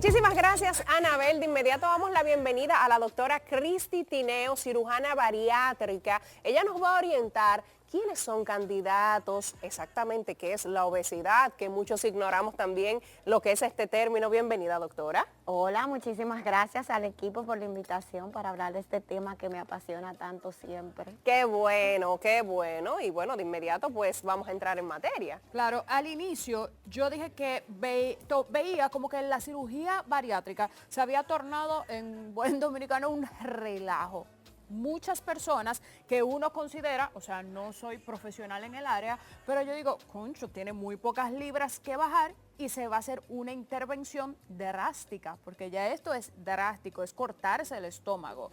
Muchísimas gracias, Anabel. De inmediato damos la bienvenida a la doctora Cristi Tineo, cirujana bariátrica. Ella nos va a orientar quiénes son candidatos, exactamente qué es la obesidad, que muchos ignoramos también lo que es este término. Bienvenida, doctora. Hola, muchísimas gracias al equipo por la invitación para hablar de este tema que me apasiona tanto siempre. Qué bueno, qué bueno. Y bueno, de inmediato pues vamos a entrar en materia. Claro, al inicio yo dije que veía como que la cirugía bariátrica se había tornado en buen dominicano un relajo. Muchas personas que uno considera, o sea, no soy profesional en el área, pero yo digo, concho, tiene muy pocas libras que bajar y se va a hacer una intervención drástica, porque ya esto es drástico, es cortarse el estómago.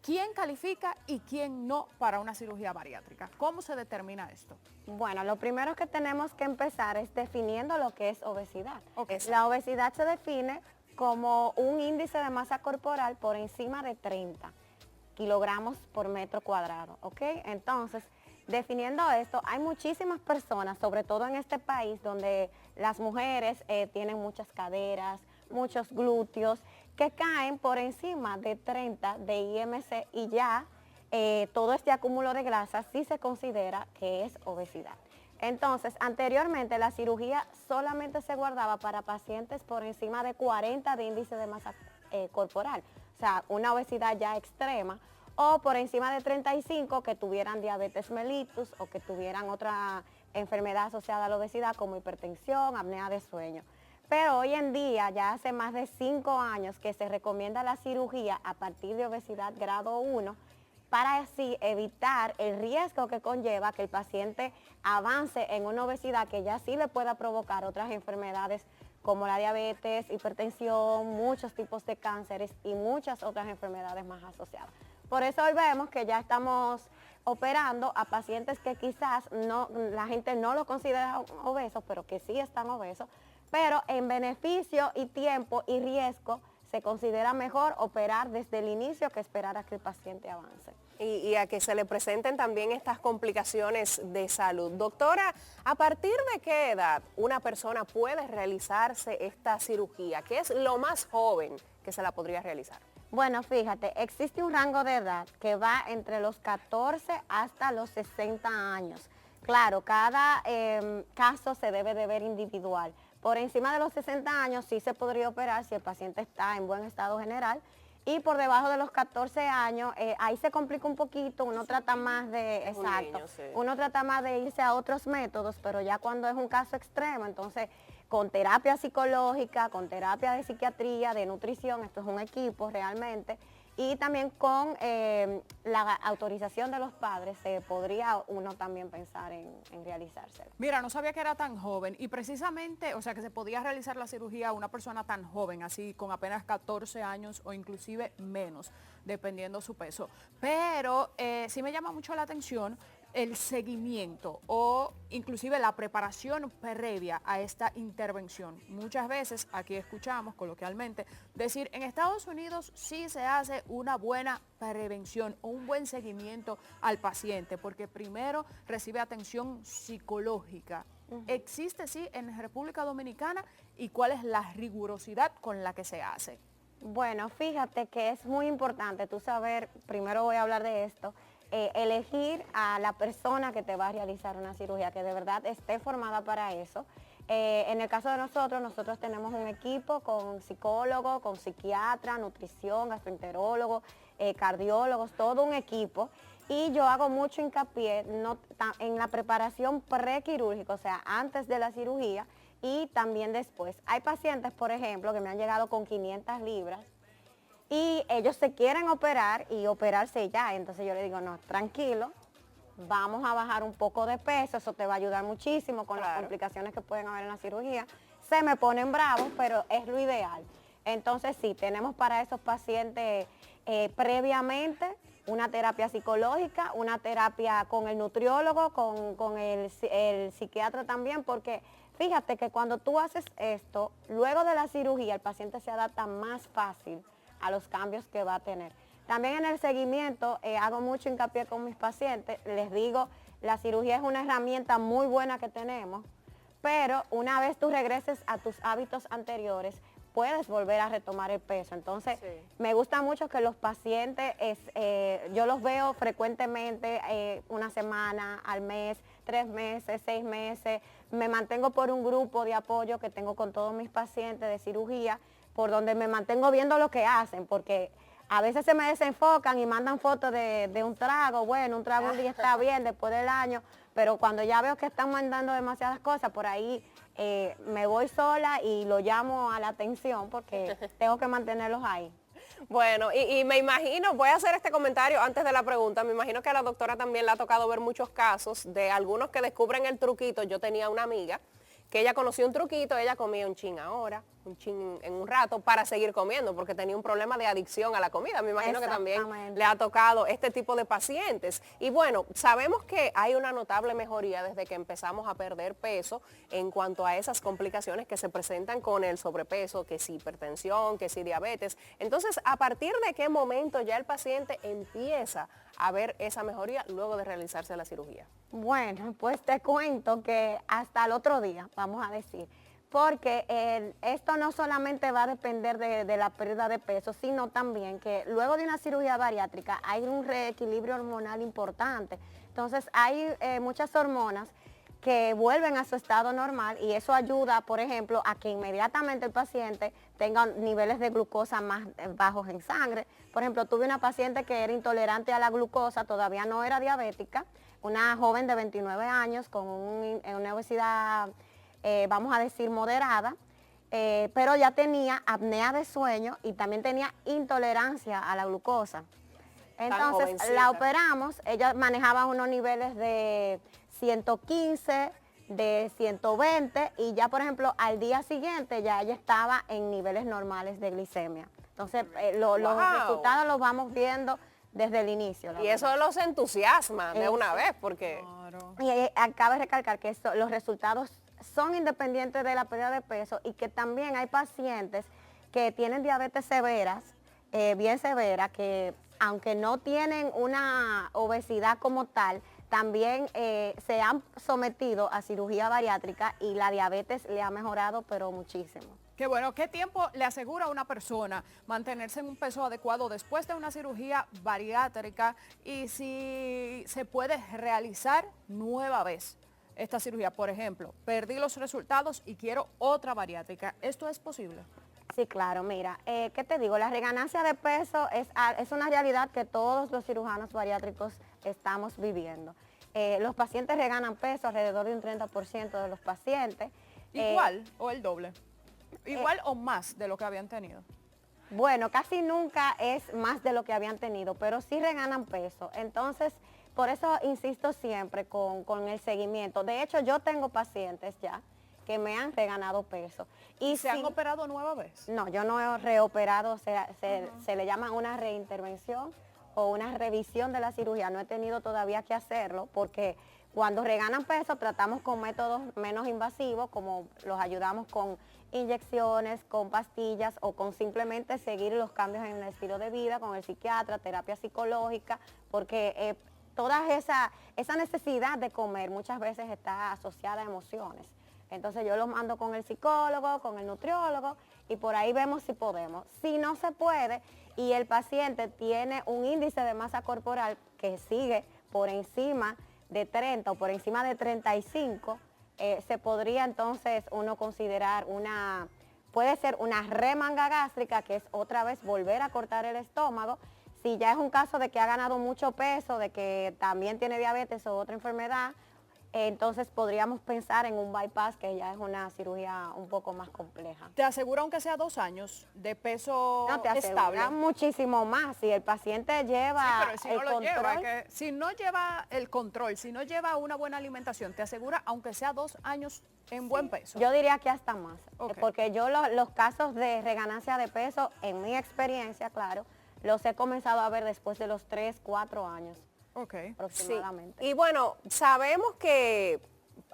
¿Quién califica y quién no para una cirugía bariátrica? ¿Cómo se determina esto? Bueno, lo primero que tenemos que empezar es definiendo lo que es obesidad. Okay. La obesidad se define como un índice de masa corporal por encima de 30 kilogramos por metro cuadrado, ¿ok? Entonces, definiendo esto, hay muchísimas personas, sobre todo en este país, donde las mujeres tienen muchas caderas, muchos glúteos, que caen por encima de 30 de IMC y ya todo este acúmulo de grasa sí se considera que es obesidad. Entonces, anteriormente la cirugía solamente se guardaba para pacientes por encima de 40 de índice de masa corporal, o sea, una obesidad ya extrema, o por encima de 35 que tuvieran diabetes mellitus o que tuvieran otra enfermedad asociada a la obesidad como hipertensión, apnea de sueño. Pero hoy en día, ya hace más de 5 años que se recomienda la cirugía a partir de obesidad grado 1, para así evitar el riesgo que conlleva que el paciente avance en una obesidad que ya sí le pueda provocar otras enfermedades como la diabetes, hipertensión, muchos tipos de cánceres y muchas otras enfermedades más asociadas. Por eso hoy vemos que ya estamos operando a pacientes que quizás la gente no lo considera obesos, pero que sí están obesos, pero en beneficio y tiempo y riesgo se considera mejor operar desde el inicio que esperar a que el paciente avance. Y a que se le presenten también estas complicaciones de salud. Doctora, ¿a partir de qué edad una persona puede realizarse esta cirugía? ¿Qué es lo más joven que se la podría realizar? Bueno, fíjate, existe un rango de edad que va entre los 14 hasta los 60 años. Claro, cada caso se debe de ver individual. Por encima de los 60 años sí se podría operar si el paciente está en buen estado general. Y por debajo de los 14 años, ahí se complica un poquito, uno trata más de, exacto, niño, sí. uno trata más de irse a otros métodos, pero ya cuando es un caso extremo, entonces con terapia psicológica, con terapia de psiquiatría, de nutrición, esto es un equipo realmente, y también con la autorización de los padres podría uno también pensar en realizárselo. Mira, no sabía que era tan joven y precisamente, o sea, que se podía realizar la cirugía a una persona tan joven, así con apenas 14 años o inclusive menos, dependiendo su peso. Pero sí me llama mucho la atención el seguimiento o inclusive la preparación previa a esta intervención. Muchas veces aquí escuchamos coloquialmente decir, en Estados Unidos sí se hace una buena prevención o un buen seguimiento al paciente, porque primero recibe atención psicológica. ¿Existe sí en República Dominicana y cuál es la rigurosidad con la que se hace? Bueno, fíjate que es muy importante tú saber, primero voy a hablar de esto, elegir a la persona que te va a realizar una cirugía, que de verdad esté formada para eso. En el caso de nosotros tenemos un equipo con psicólogo, con psiquiatra, nutrición, gastroenterólogo, cardiólogos, todo un equipo. Y yo hago mucho hincapié en la preparación prequirúrgica, o sea, antes de la cirugía y también después. Hay pacientes, por ejemplo, que me han llegado con 500 libras, y ellos se quieren operar y operarse ya. Entonces yo le digo, no, tranquilo, vamos a bajar un poco de peso, eso te va a ayudar muchísimo con las complicaciones que pueden haber en la cirugía. Se me ponen bravos, pero es lo ideal. Entonces sí, tenemos para esos pacientes previamente una terapia psicológica, una terapia con el nutriólogo, con el psiquiatra también, porque fíjate que cuando tú haces esto, luego de la cirugía el paciente se adapta más fácil a los cambios que va a tener. También en el seguimiento hago mucho hincapié con mis pacientes, les digo, la cirugía es una herramienta muy buena que tenemos, pero una vez tú regreses a tus hábitos anteriores, puedes volver a retomar el peso. Entonces, Sí. me gusta mucho que los pacientes, yo los veo frecuentemente, una semana, al mes, 3 meses, 6 meses. Me mantengo por un grupo de apoyo que tengo con todos mis pacientes de cirugía, por donde me mantengo viendo lo que hacen, porque a veces se me desenfocan y mandan fotos de un trago. Bueno, un trago un día está bien después del año, pero cuando ya veo que están mandando demasiadas cosas, por ahí me voy sola y lo llamo a la atención porque tengo que mantenerlos ahí. Bueno, y me imagino, voy a hacer este comentario antes de la pregunta, me imagino que a la doctora también le ha tocado ver muchos casos de algunos que descubren el truquito. Yo tenía una amiga que ella conoció un truquito, ella comía un chin ahora, un chin en un rato para seguir comiendo porque tenía un problema de adicción a la comida. Me imagino que también Exactamente. le ha tocado este tipo de pacientes. Y bueno, sabemos que hay una notable mejoría desde que empezamos a perder peso en cuanto a esas complicaciones que se presentan con el sobrepeso, que si hipertensión, que si diabetes. Entonces, ¿a partir de qué momento ya el paciente empieza a ver esa mejoría luego de realizarse la cirugía? Bueno, pues te cuento que hasta el otro día, vamos a decir, porque esto no solamente va a depender de la pérdida de peso, sino también que luego de una cirugía bariátrica hay un reequilibrio hormonal importante. Entonces hay muchas hormonas que vuelven a su estado normal y eso ayuda, por ejemplo, a que inmediatamente el paciente tenga niveles de glucosa más bajos en sangre. Por ejemplo, tuve una paciente que era intolerante a la glucosa, todavía no era diabética, una joven de 29 años con una obesidad, vamos a decir, moderada, pero ya tenía apnea de sueño y también tenía intolerancia a la glucosa. Entonces jovencita. la operamos, ella manejaba unos niveles de 115, de 120 y ya por ejemplo al día siguiente ya ella estaba en niveles normales de glicemia. Entonces los Wow. resultados los vamos viendo desde el inicio. Y eso los entusiasma de una Eso. vez porque... Claro. Y cabe recalcar que los resultados son independientes de la pérdida de peso y que también hay pacientes que tienen diabetes severas, bien severa, que aunque no tienen una obesidad como tal, también se han sometido a cirugía bariátrica y la diabetes le ha mejorado pero muchísimo. Qué bueno, ¿qué tiempo le asegura a una persona mantenerse en un peso adecuado después de una cirugía bariátrica y si se puede realizar nueva vez esta cirugía? Por ejemplo, perdí los resultados y quiero otra bariátrica. ¿Esto es posible? Sí, claro, mira, ¿qué te digo? La reganancia de peso es una realidad que todos los cirujanos bariátricos estamos viviendo. Los pacientes reganan peso, alrededor de un 30% de los pacientes. ¿Igual o el doble? ¿Igual o más de lo que habían tenido? Bueno, casi nunca es más de lo que habían tenido, pero sí reganan peso. Entonces, por eso insisto siempre con el seguimiento. De hecho, yo tengo pacientes ya que me han reganado peso. ¿Y se han sí- operado nueva vez? No, yo no he reoperado, se le llama una reintervención o una revisión de la cirugía. No he tenido todavía que hacerlo porque cuando reganan peso tratamos con métodos menos invasivos, como los ayudamos con inyecciones, con pastillas o con simplemente seguir los cambios en el estilo de vida con el psiquiatra, terapia psicológica, porque toda esa necesidad de comer muchas veces está asociada a emociones. Entonces yo los mando con el psicólogo, con el nutriólogo y por ahí vemos si podemos. Si no se puede y el paciente tiene un índice de masa corporal que sigue por encima de 30 o por encima de 35, se podría entonces uno considerar puede ser una remanga gástrica, que es otra vez volver a cortar el estómago. Si ya es un caso de que ha ganado mucho peso, de que también tiene diabetes o otra enfermedad, entonces podríamos pensar en un bypass, que ya es una cirugía un poco más compleja. ¿Te asegura aunque sea 2 años de peso No, te estable? asegura muchísimo más. Si el paciente lleva Sí, pero si el no lo lleva, control, que si no lleva el control, si no lleva una buena alimentación, te asegura aunque sea 2 años en buen peso. yo diría que hasta más. Ok. Porque yo los casos de reganancia de peso, en mi experiencia, claro, los he comenzado a ver después de los 3, 4 años Ok. Sí. aproximadamente. Y bueno, sabemos que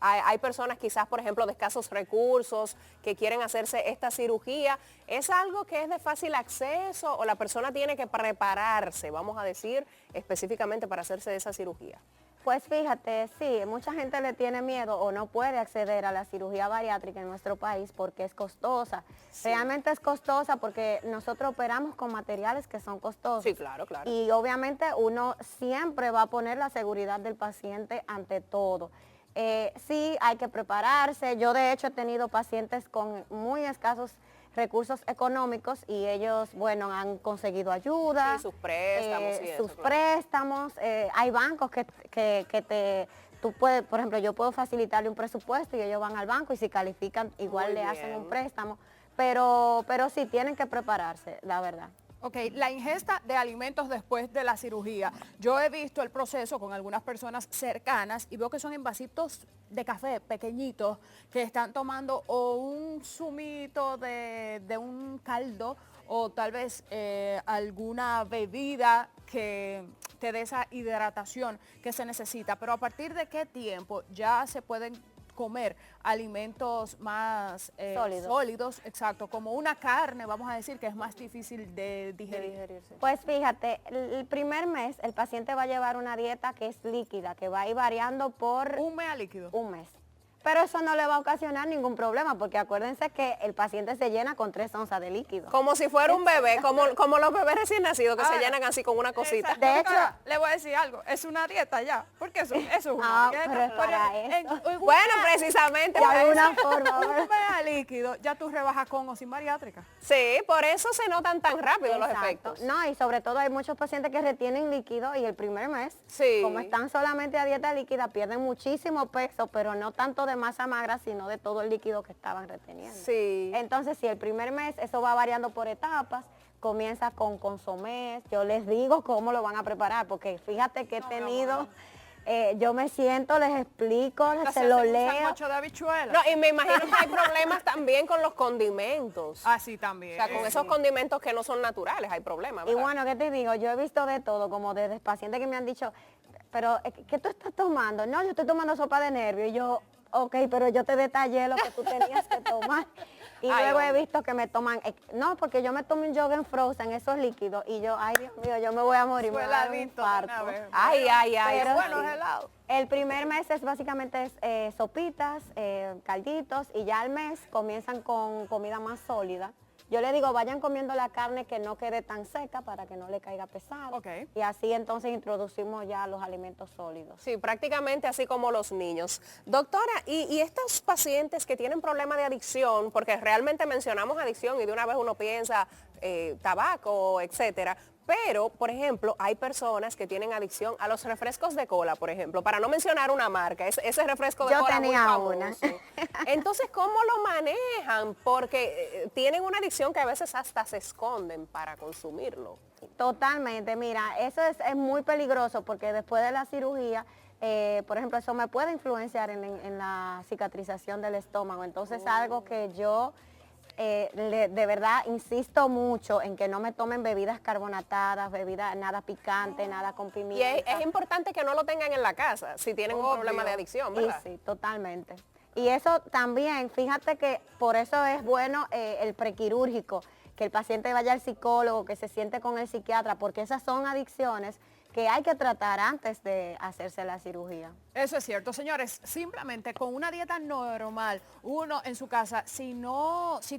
hay personas quizás, por ejemplo, de escasos recursos que quieren hacerse esta cirugía. ¿Es algo que es de fácil acceso o la persona tiene que prepararse, vamos a decir, específicamente para hacerse esa cirugía? Pues fíjate, sí, mucha gente le tiene miedo o no puede acceder a la cirugía bariátrica en nuestro país porque es costosa. Sí. Realmente es costosa porque nosotros operamos con materiales que son costosos. Sí, claro, claro. Y obviamente uno siempre va a poner la seguridad del paciente ante todo. Sí, hay que prepararse. Yo de hecho he tenido pacientes con muy escasos recursos económicos y ellos, bueno, han conseguido ayuda. Sí, sus préstamos y eso, sus claro. préstamos. Hay bancos tú puedes, por ejemplo, yo puedo facilitarle un presupuesto y ellos van al banco y si califican igual Muy le hacen bien. un préstamo. Pero sí, tienen que prepararse, la verdad. Ok, la ingesta de alimentos después de la cirugía. Yo he visto el proceso con algunas personas cercanas y veo que son en vasitos de café pequeñitos que están tomando o un zumito de un caldo o tal vez alguna bebida que te dé esa hidratación que se necesita. Pero ¿a partir de qué tiempo ya se pueden comer alimentos más sólidos, exacto, como una carne, vamos a decir, que es más difícil de digerir? Pues fíjate, el primer mes el paciente va a llevar una dieta que es líquida, que va a ir variando por Un mes líquido. un mes. Pero eso no le va a ocasionar ningún problema, porque acuérdense que el paciente se llena con 3 onzas de líquido. Como si fuera un bebé, como los bebés recién nacidos que se llenan así con una cosita. Exacto. De hecho- Ahora, le voy a decir algo, es una dieta ya, porque eso es una No, dieta. pero es para eso. Bueno, precisamente De por alguna eso. forma. Un mes líquido, ya tú rebajas con o sin bariátrica. Sí, por eso se notan tan rápido los Exacto. efectos. No, y sobre todo hay muchos pacientes que retienen líquido y el primer mes, Sí. como están solamente a dieta líquida, pierden muchísimo peso, pero no tanto de masa magra, sino de todo el líquido que estaban reteniendo. Sí. Entonces, si el primer mes eso va variando por etapas, comienza con consomés, yo les digo cómo lo van a preparar, porque fíjate que he tenido, yo me siento, les explico, se lo Un leo. sancocho de habichuelas. No, y me imagino que hay problemas también con los condimentos. Así O también. sea, con esos condimentos que no son naturales hay problemas, Y ¿verdad? bueno, ¿qué te digo? Yo he visto de todo, como desde pacientes que me han dicho, pero ¿qué tú estás tomando? No, yo estoy tomando sopa de nervio. Y yo, ok, pero yo te detallé lo que tú tenías que tomar. Y Ay, luego he hombre. visto que me toman, no, porque yo me tomo un yoga en frozen, esos líquidos, y yo, ay Dios mío, yo me voy a morir, me va a dar un Sueladito de una infarto. vez. Ay, ay, ay. Pero bueno, sí. es helado. El primer mes es básicamente sopitas, calditos, y ya al mes comienzan con comida más sólida. Yo le digo, vayan comiendo la carne que no quede tan seca para que no le caiga pesado. Ok. Y así entonces introducimos ya los alimentos sólidos. Sí, prácticamente así como los niños. Doctora, y estos pacientes que tienen problemas de adicción, porque realmente mencionamos adicción y de una vez uno piensa tabaco, etcétera, pero, por ejemplo, hay personas que tienen adicción a los refrescos de cola, por ejemplo, para no mencionar una marca, ese refresco de Yo cola tenía muy famoso. una. Entonces, ¿cómo lo manejan? Porque tienen una adicción que a veces hasta se esconden para consumirlo. Totalmente, mira, eso es muy peligroso porque después de la cirugía, por ejemplo, eso me puede influenciar en la cicatrización del estómago. Entonces, algo que yo de verdad insisto mucho en que no me tomen bebidas carbonatadas, bebidas nada picante, nada con Y pimienta. es importante que no lo tengan en la casa si tienen un Obvio. problema de adicción, Y ¿verdad? sí, totalmente. Y eso también, fíjate que por eso es bueno el prequirúrgico, que el paciente vaya al psicólogo, que se siente con el psiquiatra, porque esas son adicciones que hay que tratar antes de hacerse la cirugía. Eso es cierto, señores, simplemente con una dieta normal, uno en su casa, si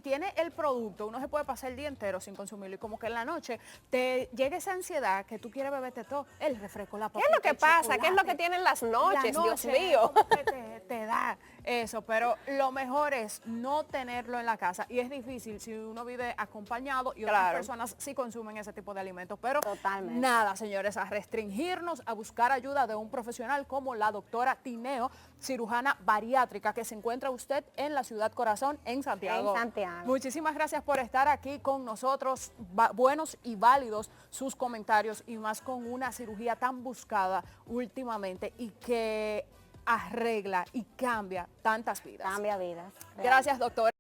tiene el producto, uno se puede pasar el día entero sin consumirlo y como que en la noche te llega esa ansiedad que tú quieres beberte todo, el refresco, la ¿Qué es lo que pasa? ¿Qué es lo que tienen las noches? Dios mío. como que te da eso, pero lo mejor es no tenerlo en la casa y es difícil si uno vive acompañado y otras Claro. personas sí consumen ese tipo de alimentos, pero Totalmente. nada, señores, a restringirnos, a buscar ayuda de un profesional como la doctora Tineo, cirujana bariátrica, que se encuentra usted en la Ciudad Corazón, en Santiago. En Santiago. Muchísimas gracias por estar aquí con nosotros, buenos y válidos sus comentarios y más con una cirugía tan buscada últimamente y que arregla y cambia tantas vidas. Cambia vidas. Gracias, doctora.